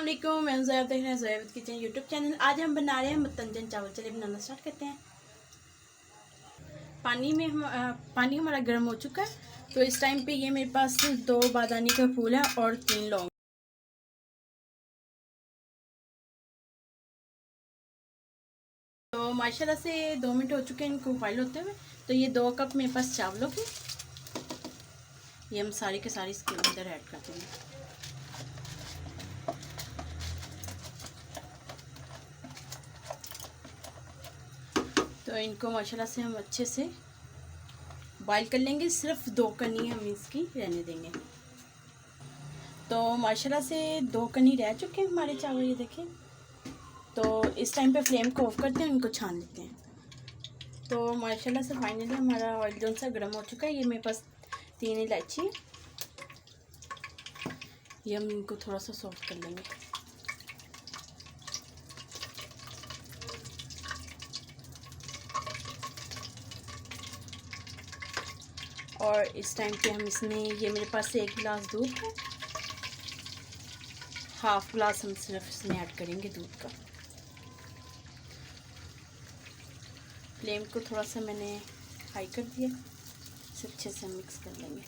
अस्सलाम वालेकुम, मैं ज़ोया, देख रहे हैं ज़ोया किचन यूट्यूब चैनल। आज हम बना रहे हैं मुतंजन चावल। चलिए बनाना स्टार्ट करते हैं। पानी हमारा गर्म हो चुका है। तो इस टाइम पे ये मेरे पास 2 बादानी का फूल है और 3 लौंग। तो माशाल्लाह से 2 मिनट हो चुके हैं इनको बॉइल होते हुए। तो ये 2 कप मेरे पास चावलों के, ये हम सारे के सारे इसके अंदर ऐड कर देंगे। तो इनको माशाल्लाह से हम अच्छे से बॉइल कर लेंगे। सिर्फ 2 कनी हम इसकी रहने देंगे। तो माशाल्लाह से 2 कनी रह चुके हैं हमारे चावल, ये देखें। तो इस टाइम पे फ्लेम को ऑफ करते हैं, इनको छान लेते हैं। तो माशाल्लाह से फाइनली हमारा ऑयल जो सा गर्म हो चुका है। ये मेरे पास 3 इलायची, ये हम इनको थोड़ा सा सॉफ्ट कर लेंगे। और इस टाइम पे हम इसमें, ये मेरे पास 1 गिलास दूध है, हाफ गिलास हम सिर्फ इसमें ऐड करेंगे दूध का। फ्लेम को थोड़ा सा मैंने हाई कर दिया, इसे अच्छे से मिक्स कर लेंगे।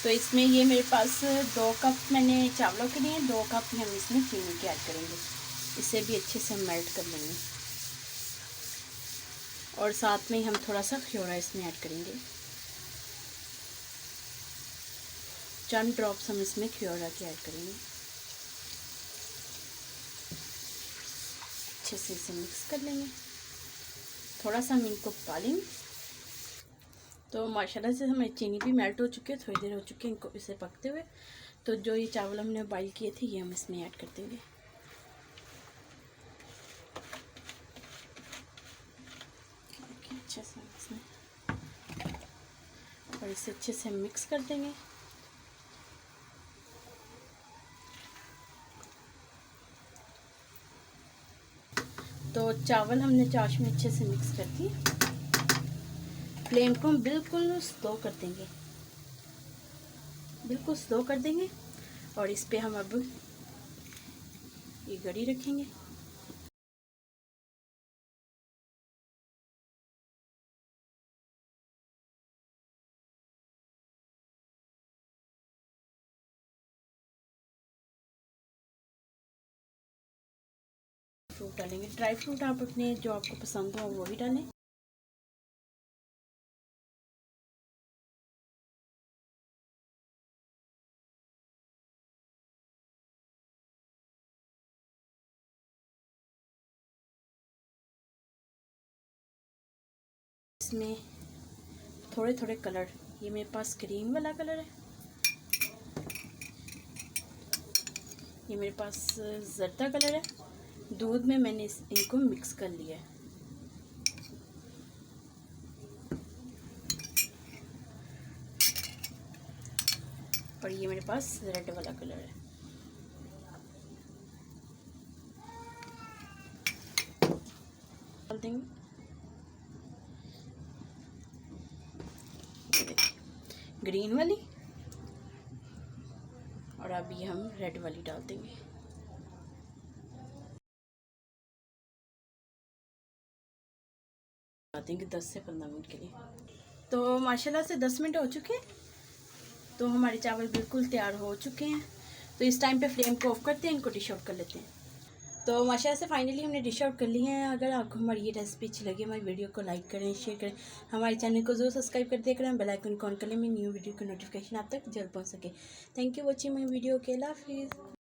तो इसमें ये मेरे पास 2 कप मैंने चावलों के लिए 2 कप हम इसमें चीनी के ऐड करेंगे। इसे भी अच्छे से मेल्ट कर लेंगे। और साथ में हम थोड़ा सा खियोरा इसमें ऐड करेंगे। चंद ड्रॉप्स हम इसमें खियोरा के ऐड करेंगे। अच्छे से इसे मिक्स कर लेंगे। थोड़ा सा हम इनको पका लेंगे। तो माशाल्लाह से हमारी चीनी भी मेल्ट हो चुकी है, थोड़ी देर हो चुकी है इनको इसे पकते हुए। तो जो ये चावल हमने बॉइल किए थे, ये हम इसमें ऐड कर देंगे। अच्छे से इसमें और इसे अच्छे से मिक्स कर देंगे। तो चावल हमने चाश में अच्छे से मिक्स कर दिए। फ्लेम को हम बिल्कुल स्लो कर देंगे, बिल्कुल स्लो कर देंगे। और इस पे हम अब ये गड़ी रखेंगे। फ्रूट डालेंगे, ड्राई फ्रूट आप अपने जो आपको पसंद हो वो भी डालें। इसमें थोड़े थोड़े कलर, ये मेरे पास ग्रीन वाला कलर है, ये मेरे पास जर्दा कलर है। दूध में मैंने इनको मिक्स कर लिया है। और ये मेरे पास रेड वाला कलर है। डाल देंगे, ग्रीन वाली, और अभी हम रेड वाली डाल देंगे। देंगे 10 से 15 मिनट के लिए। तो माशाल्लाह से 10 मिनट हो चुके हैं। तो हमारे चावल बिल्कुल तैयार हो चुके हैं। तो इस टाइम पे फ्लेम को ऑफ करते हैं, इनको डिश आउट कर लेते हैं। तो माशाल्लाह से फाइनली हमने डिश आउट कर ली है। अगर आपको हमारी ये रेसिपी अच्छी लगी, हमारी वीडियो को लाइक करें, शेयर करें, हमारे चैनल को जरूर सब्सक्राइब कर दिया करें, बेल आइकन को ऑन कर लें, न्यू वीडियो की नोटिफिकेशन आप तक जल्द पहुँच सके। Thank you watching my video के। अल्लाह हाफिज़।